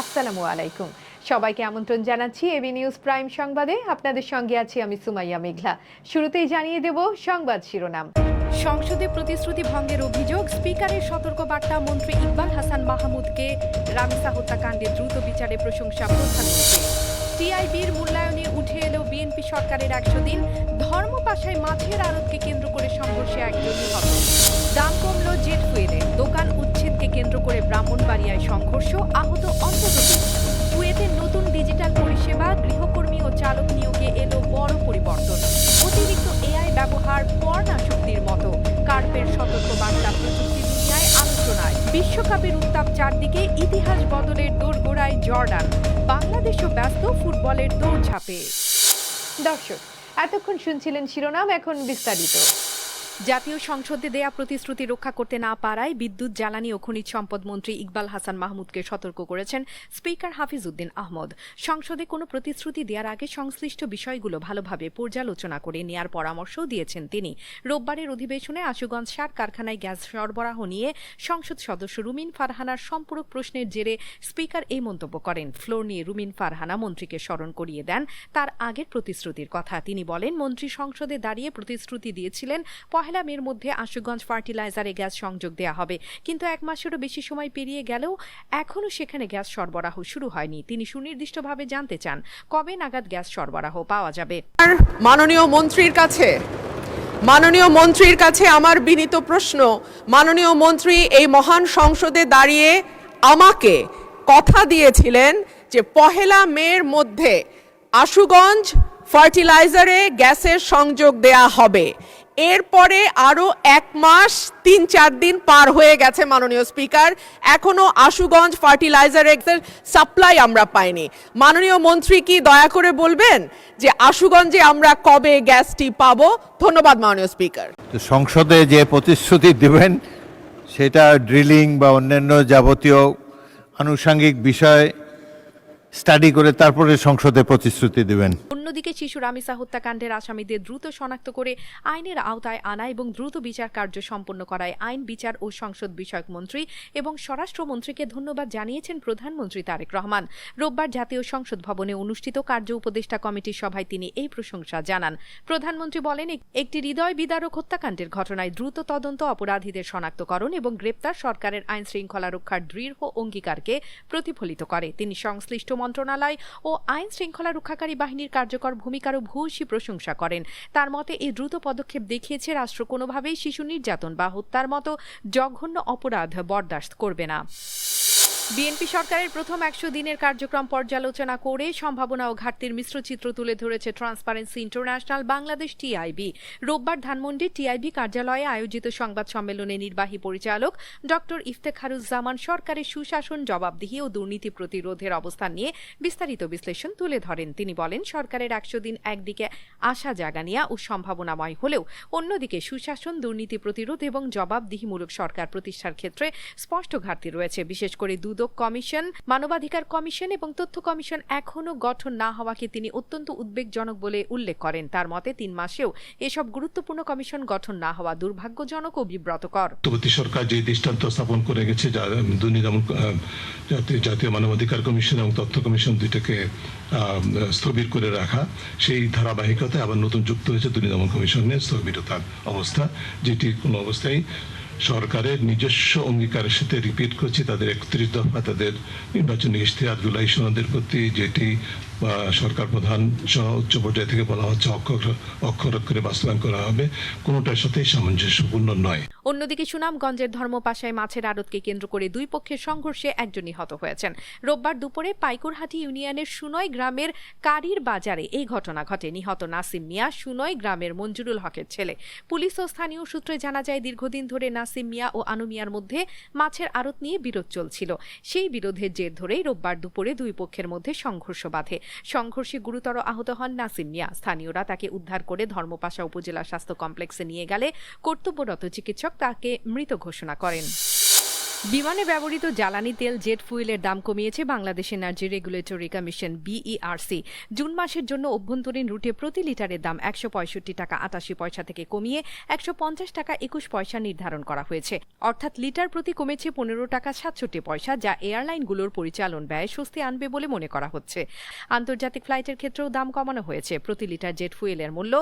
আসসালামু আলাইকুম। সবাইকে আমন্ত্রণ জানাচ্ছি এবি নিউজ প্রাইম সংবাদে। আপনাদের সঙ্গে আছি আমি সুমাইয়া মেঘলা। শুরুতেই জানিয়ে দেব সংবাদ শিরোনাম। সংসদে প্রতিশ্রুতি ভঙ্গের অভিযোগ, স্পিকারের সতর্কবার্তা, মন্ত্রী ইকবাল হাসান মাহমুদকে রামিসা হত্যাকাণ্ডে দ্রুত বিচারে প্রশংসা প্রধানমন্ত্রী। টিআইবির মূল্যায়নে উঠে এলো বিএনপি সরকারের 100 দিন। ধর্মপাশায় মাছের আড়তকে কেন্দ্র করে সংঘর্ষে একজন নিহত। দাম কমল জেট ফুয়েলে, দোকান উচ্ছেদকে কেন্দ্র করে ব্রাহ্মণবাড়িয়ায় সংঘর্ষ, আহত অন্তত 2। কুয়েতের নতুন ডিজিটাল পরিষেবা, গৃহকর্মী ও চালক নিয়োগে এলো বড় পরিবর্তন। অতিরিক্ত এআই ব্যবহার পর্ণাশক্তির মতো, কার্পের সতর্কবার্তা প্রযুক্তি দুনিয়ায় আলোচনায়। বিশ্বকাপের উত্তাপ চারদিকে, ইতিহাস বদলের দোরগোড়ায় জর্ডান। বাংলাদেশও ব্যস্ত ফুটবলের দৌড়ঝাঁপে। দর্শক, এতক্ষণ শুনছিলেন শিরোনাম, এখন বিস্তারিত। জাতীয় সংসদে দেয়া প্রতিশ্রুতি রক্ষা করতে না পারায় বিদ্যুৎ, জ্বালানি ও খনিজ সম্পদ মন্ত্রী ইকবাল হাসান মাহমুদকে সতর্ক করেছেন স্পিকার হাফিজ উদ্দিন আহমদ। সংসদে কোনো প্রতিশ্রুতি দেওয়ার আগে সংশ্লিষ্ট বিষয়গুলো ভালোভাবে পর্যালোচনা করে নেয়ার পরামর্শও দিয়েছেন তিনি। রোববারের অধিবেশনে আশুগঞ্জ সার কারখানায় গ্যাস সরবরাহ নিয়ে সংসদ সদস্য রুমিন ফারহানার সম্পূরক প্রশ্নের জেরে স্পিকার এই মন্তব্য করেন। ফ্লোর নিয়ে রুমিন ফারহানা মন্ত্রীকে স্মরণ করিয়ে দেন তার আগের প্রতিশ্রুতির কথা। তিনি বলেন, মন্ত্রী সংসদে দাঁড়িয়ে প্রতিশ্রুতি দিয়েছিলেন 1 মের মধ্যে আশুগঞ্জ ফার্টিলাইজারে গ্যাস সংযোগ দেয়া হবে, কিন্তু 1 মাসেরও বেশি সময় পেরিয়ে গেলেও এখনও সেখানে গ্যাস সরবরাহ শুরু হয়নি। তিনি সুনির্দিষ্টভাবে জানতে চান কবে নাগাদ গ্যাস সরবরাহ পাওয়া যাবে। মাননীয় মন্ত্রীর কাছে আমার বিনীত প্রশ্ন, মাননীয় মন্ত্রী এই মহান সংসদে দাঁড়িয়ে আমাকে কথা দিয়েছিলেন যে 1 মের মধ্যে আশুগঞ্জ ফার্টিলাইজারে গ্যাসের সংযোগ দেয়া হবে। এরপরে আরো 1 মাস 3-4 দিন পার হয়ে গেছে মাননীয় স্পিকার, এখনো আশুগঞ্জ ফার্টিলাইজারের সাপ্লাই আমরা পাইনি। মাননীয় মন্ত্রী কি দয়া করে বলবেন যে আশুগঞ্জে আমরা কবে গ্যাসটি পাবো? ধন্যবাদ মাননীয় স্পিকার। সংসদে যে প্রতিশ্রুতি দিবেন সেটা ড্রিলিং বা অন্যান্য যাবতীয় আনুষঙ্গিক বিষয় স্টাডি করে তারপরে সংসদে প্রতিশ্রুতি দিবেন। অন্যদিকে শিশু রামিসা হত্যাকাণ্ডের আসামিদের দ্রুত শনাক্ত করে আইনের আওতায় আনা এবং দ্রুত বিচার কার্য সম্পন্ন করায় আইন, বিচার ও সংসদ বিষয়ক মন্ত্রী এবং স্বরাষ্ট্রমন্ত্রীকে ধন্যবাদ জানিয়েছেন প্রধানমন্ত্রী তারেক রহমান। রোববার জাতীয় সংসদ ভবনে অনুষ্ঠিত কার্য উপদেষ্টা কমিটির সভায় তিনি এই প্রশংসা জানান। প্রধানমন্ত্রী বলেন, একটি হৃদয় বিদারক হত্যাকাণ্ডের ঘটনায় দ্রুত তদন্ত, অপরাধীদের শনাক্তকরণ এবং গ্রেপ্তার সরকারের আইন শৃঙ্খলা রক্ষার দৃঢ় অঙ্গীকারকে প্রতিফলিত করে। তিনি সংশ্লিষ্ট মন্ত্রণালয় ও আইন শৃঙ্খলা রক্ষাকারী বাহিনীর কার্যকর ভূমিকারও ভূয়সী প্রশংসা করেন। তার মতে, এই দ্রুত পদক্ষেপ দেখিয়েছে রাষ্ট্র কোনোভাবেই শিশু নির্যাতন বা হত্যার মতো জঘন্য অপরাধ বরদাস্ত করবে না। বিএনপি সরকারের প্রথম 100 দিনের কার্যক্রম পর্যালোচনা করে সম্ভাবনা ও ঘাটতির মিশ্র চিত্র তুলে ধরেছে ট্রান্সপারেন্সি ইন্টারন্যাশনাল বাংলাদেশ টিআইবি। রোববার ধানমন্ডি টিআইবি কার্যালয়ে আয়োজিত সংবাদ সম্মেলনে নির্বাহী পরিচালক ডক্টর ইফতেখারুজ্জামান সরকারের সুশাসন, জবাবদিহি ও দুর্নীতি প্রতিরোধের অবস্থান নিয়ে বিস্তারিত বিশ্লেষণ তুলে ধরেন। তিনি বলেন, সরকারের 100 দিন একদিকে আশা জাগানিয়া ও সম্ভাবনাময় হলেও অন্যদিকে সুশাসন, দুর্নীতি প্রতিরোধ এবং জবাবদিহিমূলক সরকার প্রতিষ্ঠার ক্ষেত্রে স্পষ্ট ঘাটতি রয়েছে। বিশেষ করে দুদক কমিশন, মানবাধিকার কমিশন এবং তথ্য কমিশন এখনও গঠন না হওয়াকে তিনি অত্যন্ত উদ্বেগজনক বলে উল্লেখ করেন। তার মতে, 3 মাসেও এসব গুরুত্বপূর্ণ কমিশন গঠন না হওয়া দুর্ভাগ্যজনক ও বিব্রতকর। সরকার যে দৃষ্টান্ত স্থাপন করে গেছে, জাতীয় মানবাধিকার কমিশন এবং তথ্য কমিশন দুইটাকে স্থবির করে রাখা, সেই ধারাবাহিকতায় আবার নতুন যুক্ত হয়েছে দুর্নীতি দমন কমিশনের স্থবিরতার অবস্থা, যেটি কোনো অবস্থায় সরকারের নিজস্ব অঙ্গীকারের সাথে রিপিট করছে। তাদের 31 দফা তাদের নির্বাচনী ইশতেহার জুলাই সনদের প্রতি, যেটি সরকার প্রধান সহ উচ্চ পর্যায় থেকে বলা হচ্ছে অক্ষর অক্ষরে বাস্তবায়ন করা হবে, কোনোটার সাথেই সামঞ্জস্যপূর্ণ নয়। অন্যদিকে সুনামগঞ্জের ধর্মপাশায় মাছের আড়তকে কেন্দ্র করে 2 পক্ষের সংঘর্ষে একজন নিহত হয়েছেন। রোববার দুপুরে পাইকুরহাটি ইউনিয়নের সুনয় গ্রামের কারির বাজারে এই ঘটনা ঘটে। নিহত নাসিম মিয়া সুনয় গ্রামের মঞ্জুরুল হকের ছেলে। পুলিশ ও স্থানীয় সূত্রে জানা যায়, দীর্ঘদিন ধরে নাসিম মিয়া ও আনু মিয়ার মধ্যে মাছের আড়ত নিয়ে বিরোধ চলছিল। সেই বিরোধের জের ধরেই রোববার দুপুরে 2 পক্ষের মধ্যে সংঘর্ষ বাধে। সংঘর্ষে গুরুতর আহত হন নাসিম মিয়া। স্থানীয়রা তাকে উদ্ধার করে ধর্মপাশা উপজেলা স্বাস্থ্য কমপ্লেক্সে নিয়ে গেলে কর্তব্যরত চিকিৎসক তাকে মৃত ঘোষণা করেন। বিমানে ব্যবহৃত জ্বালানি তেল জেট ফুয়েলের দাম কমিয়েছে Bangladesh energy regulatory commission BERC. June মাসের জন্য অভ্যন্তরীণ রুটে প্রতি লিটারের দাম 165 টাকা 88 পয়সা থেকে কমিয়ে 150 টাকা 21 পয়সা নির্ধারণ করা হয়েছে। অর্থাৎ লিটার প্রতি কমেছে 15 টাকা 67 পয়সা, যা এয়ারলাইনগুলোর পরিচালন ব্যয় স্বস্তি আনবে বলে মনে করা হচ্ছে। আন্তর্জাতিক ফ্লাইটের ক্ষেত্রেও দাম কমানো হয়েছে। প্রতি লিটার জেট ফুয়েলের মূল্য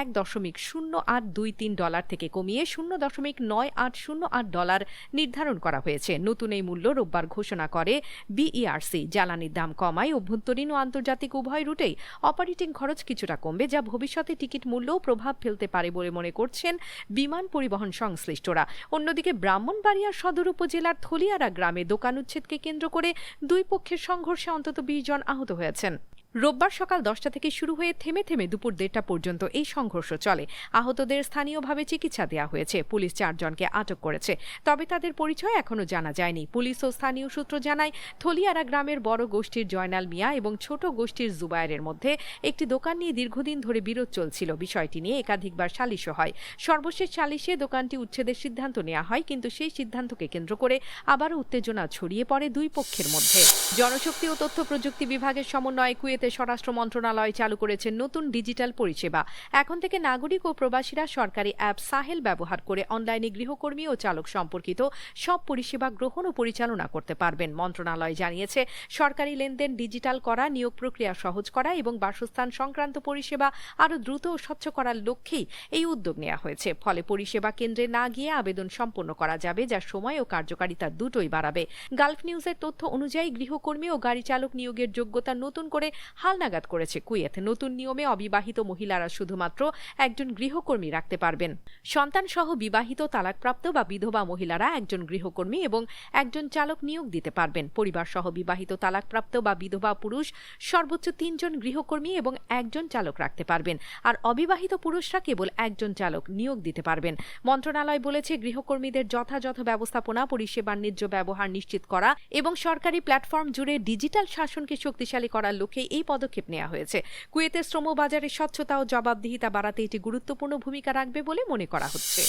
$1.0823 থেকে কমিয়ে $0.9808 নির্ধারণ করা হয়েছে। নতুন এই মূল্য রোববার ঘোষণা করে বিইআরসি। জ্বালানির দাম কমায় অভ্যন্তরীণ ও আন্তর্জাতিক উভয় রুটেই অপারেটিং খরচ কিছুটা কমবে, যা ভবিষ্যতে টিকিট মূল্যও প্রভাব ফেলতে পারে বলে মনে করছেন বিমান পরিবহন সংশ্লিষ্টরা। অন্যদিকে ব্রাহ্মণবাড়িয়ার সদর উপজেলার থলিয়ারা গ্রামে দোকান উচ্ছেদকে কেন্দ্র করে দুই পক্ষের সংঘর্ষে অন্তত 20 জন আহত হয়েছেন। রোববার সকাল 10টা থেকে শুরু হয়ে থেমে থেমে দুপুর 1:30 পর্যন্ত এই সংঘর্ষ চলে। আহতদের স্থানীয়ভাবে চিকিৎসা দেওয়া হয়েছে। পুলিশ 4 জনকে আটক করেছে, তবে তাদের পরিচয় এখনো জানা যায়নি। পুলিশ ও স্থানীয় সূত্র জানায়, থলিয়ারা গ্রামের বড় গোষ্ঠীর জয়নাল মিয়া এবং ছোট গোষ্ঠীর জুবায়েরের মধ্যে একটি দোকান নিয়ে দীর্ঘদিন ধরে বিরোধ চলছিল। বিষয়টি নিয়ে একাধিকবার সালিশও হয়। সর্বশেষ সালিশে দোকানটি উচ্ছেদের সিদ্ধান্ত নেওয়া হয়, কিন্তু সেই সিদ্ধান্তকে কেন্দ্র করে আবারও উত্তেজনা ছড়িয়ে পড়ে দুই পক্ষের মধ্যে। জনশক্তি ও তথ্য প্রযুক্তি বিভাগের সমন্বয়ে কুয়েতে স্বরাষ্ট্র মন্ত্রণালয় চালু করেছে নতুন ডিজিটাল পরিষেবা। এখন থেকে নাগরিক ও প্রবাসীরা সরকারি অ্যাপ সাহেল ব্যবহার করে অনলাইনে গৃহকর্মী ও চালক সম্পর্কিত সব পরিষেবা গ্রহণ ও পরিচালনা করতে পারবেন। মন্ত্রণালয় জানিয়েছে, সরকারি লেনদেন ডিজিটাল করা, নিয়োগ প্রক্রিয়া সহজ করা এবং বাসস্থান সংক্রান্ত পরিষেবা আরও দ্রুত ও স্বচ্ছ করার লক্ষ্যেই এই উদ্যোগ নেওয়া হয়েছে। ফলে পরিষেবা কেন্দ্রে না গিয়ে আবেদন সম্পন্ন করা যাবে, যা সময় ও কার্যকারিতা দুটোই বাড়াবে। গালফ নিউজের তথ্য অনুযায়ী গৃহকর্মী ও গাড়ি চালক নিয়োগের যোগ্যতা নতুন করে হালনাগাদ করেছে কুয়েত। নতুন নিয়মে অবিবাহিত মহিলারা শুধুমাত্র একজন গৃহকর্মী রাখতে পারবেন। সন্তান সহ বিবাহিত, তালাকপ্রাপ্ত বা বিধবা মহিলারা একজন গৃহকর্মী এবং একজন চালক নিয়োগ দিতে পারবেন। পরিবার সহ বিবাহিত, তালাকপ্রাপ্ত বা বিধবা পুরুষ সর্বোচ্চ 3 জন গৃহকর্মী এবং একজন চালক রাখতে পারবেন, আর অবিবাহিত পুরুষরা কেবল একজন চালক নিয়োগ দিতে পারবেন। মন্ত্রণালয় বলেছে, গৃহকর্মীদের যথাযথ ব্যবস্থাপনা, পরিষেবার ন্যায্য ব্যবহার নিশ্চিত করা এবং সরকারি প্ল্যাটফর্ম জুড়ে ডিজিটাল শাসনকে শক্তিশালী করার লক্ষ্যে এই পদক্ষেপ নেওয়া হয়েছে। কুয়েতের শ্রম বাজারে স্বচ্ছতা ও জবাবদিহিতা বাড়াতে এটি গুরুত্বপূর্ণ ভূমিকা রাখবে বলে মনে করা হচ্ছে।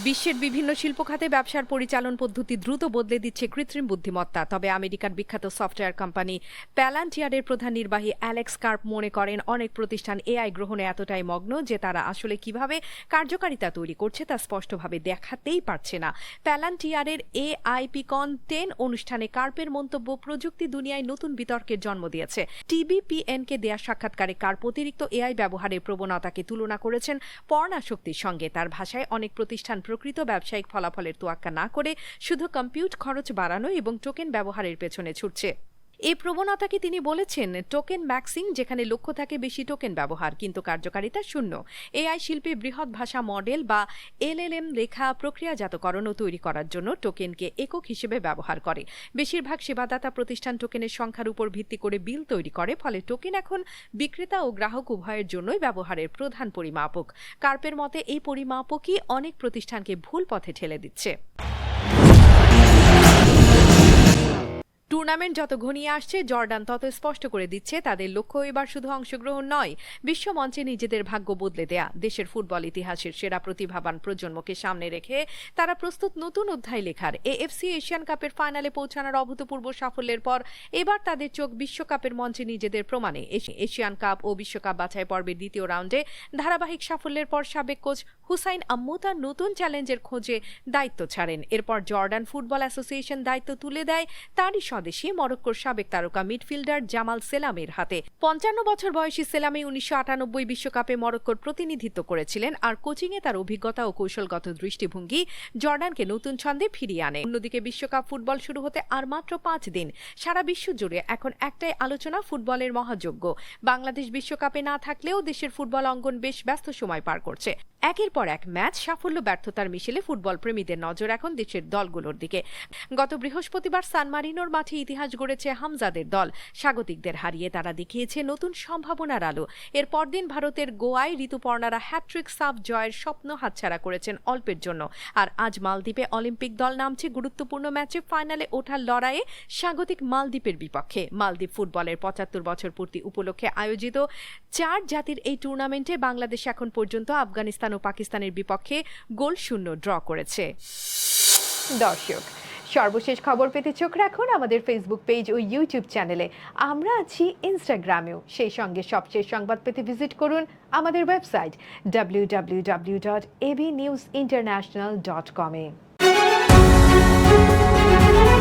বিশ্বের বিভিন্ন শিল্প খাতে ব্যবসার পরিচালন পদ্ধতি দ্রুত বদলে দিচ্ছে কৃত্রিম বুদ্ধিমত্তা। তবে আমেরিকার বিখ্যাত সফটওয়্যার কোম্পানি প্যালান্টিয়ারের প্রধান নির্বাহী অ্যালেক্স কার্প মনে করেন, অনেক প্রতিষ্ঠান এআই গ্রহণে এতটাই মগ্ন যে তারা আসলে কিভাবে কার্যকারিতা তৈরি করছে তা স্পষ্টভাবে দেখাতেই পারছে না। প্যালান্টিয়ারের AIPCon 10 অনুষ্ঠানে কার্পের মন্তব্য প্রযুক্তি দুনিয়ায় নতুন বিতর্কের জন্ম দিয়েছে। TBPN-কে দেয়া সাক্ষাৎকারে কার্প অতিরিক্ত এআই ব্যবহারের প্রবণতাকে তুলনা করেছেন পর্ণাসক্তির সঙ্গে। তার ভাষায়, অনেক প্রতিষ্ঠান প্রকৃত ব্যবসায়িক ফলাফলের তোয়াক্কা না করে শুধু কম্পিউট খরচ বাড়ানো এবং টোকেন ব্যবহারের পেছনে ছুটছে। এই প্রবণতাকে তিনি বলেছেন টোকেন ম্যাক্সিং, যেখানে লক্ষ্য থাকে বেশি টোকেন ব্যবহার কিন্তু কার্যকারিতা শূন্য। এআই শিল্পে বৃহৎ ভাষা মডেল বা LLM লেখা প্রক্রিয়াজাতকরণ ও তৈরি করার জন্য টোকেনকে একক হিসেবে ব্যবহার করে। বেশিরভাগ সেবাদাতা প্রতিষ্ঠান টোকেনের সংখ্যার উপর ভিত্তি করে বিল তৈরি করে, ফলে টোকেন এখন বিক্রেতা ও গ্রাহক উভয়ের জন্যই ব্যবহারের প্রধান পরিমাপক। কার্পের মতে, এই পরিমাপকই অনেক প্রতিষ্ঠানকে ভুল পথে ঠেলে দিচ্ছে। টুর্নামেন্ট যত ঘনিয়ে আসছে, জর্ডান তত স্পষ্ট করে দিচ্ছে তাদের লক্ষ্য এবার শুধু অংশগ্রহণ নয়, বিশ্বমঞ্চে নিজেদের ভাগ্য বদলে দেয়া। দেশের ফুটবল ইতিহাসের সেরা প্রতিভাবান প্রজন্মকে সামনে রেখে তারা প্রস্তুত নতুন অধ্যায় লেখার। AFC এশিয়ান কাপের ফাইনালে পৌঁছানোর অভূতপূর্ব সাফল্যের পর এবার তাদের চোখ বিশ্বকাপের মঞ্চে নিজেদের প্রমাণে। এশিয়ান কাপ ও বিশ্বকাপ বাছাই পর্বের দ্বিতীয় রাউন্ডে ধারাবাহিক সাফল্যের পর সাবেক কোচ হুসাইন আম্মু তার নতুন চ্যালেঞ্জের খোঁজে দায়িত্ব ছাড়েন। এরপর জর্ডান ফুটবল অ্যাসোসিয়েশন দায়িত্ব তুলে দেয় তারই স্বদেশী মরক্কোর সাবেক তারকা মিডফিল্ডার জামাল সেলামের হাতে। 55 বছর বয়সী সেলামি 1998 বিশ্বকাপে মরক্কোর প্রতিনিধিত্ব করেছিলেন, আর কোচিংয়ে তার অভিজ্ঞতা ও কৌশলগত দৃষ্টিভঙ্গি জর্ডানকে নতুন ছন্দে ফিরিয়ে আনে। অন্যদিকে বিশ্বকাপ ফুটবল শুরু হতে আর মাত্র 5 দিন। সারা বিশ্ব জুড়ে এখন একটাই আলোচনা, ফুটবলের মহাযজ্ঞ। বাংলাদেশ বিশ্বকাপে না থাকলেও দেশের ফুটবল অঙ্গন বেশ ব্যস্ত সময় পার করছে। একের পর এক ম্যাচ, সাফল্য ব্যর্থতার মিশেলে ফুটবল প্রেমীদের নজর এখন দেশের দলগুলোর দিকে। গত বৃহস্পতিবার সান মারিনোর মাঠে ইতিহাস গড়েছে হামজাদের দল। স্বাগতিকদের হারিয়ে তারা দেখিয়েছে নতুন সম্ভাবনার আলো। এর পরদিন ভারতের গোয়ায় ঋতুপর্ণারা হ্যাট্রিক সাফ জয়ের স্বপ্ন হাতছাড়া করেছেন অল্পের জন্য। আর আজ মালদ্বীপে অলিম্পিক দল নামছে গুরুত্বপূর্ণ ম্যাচে ফাইনালে ওঠার লড়াইয়ে স্বাগতিক মালদ্বীপের বিপক্ষে। মালদ্বীপ ফুটবলের 75 বছর পূর্তি উপলক্ষে আয়োজিত 4 জাতির এই টুর্নামেন্টে বাংলাদেশ এখন পর্যন্ত আফগানিস্তান ও পাকিস্তানের বিপক্ষে 0-0 ড্র করেছে। দর্শক, সর্বশেষ খবর পেতে চোখ রাখুন আমাদের ফেসবুক পেজ ও ইউটিউব চ্যানেলে। আমরা আছি ইনস্টাগ্রামেও। সেই সঙ্গে সবশেষ সংবাদ পেতে ভিজিট করুন আমাদের ওয়েবসাইট www.abnewsinternational.com-এ।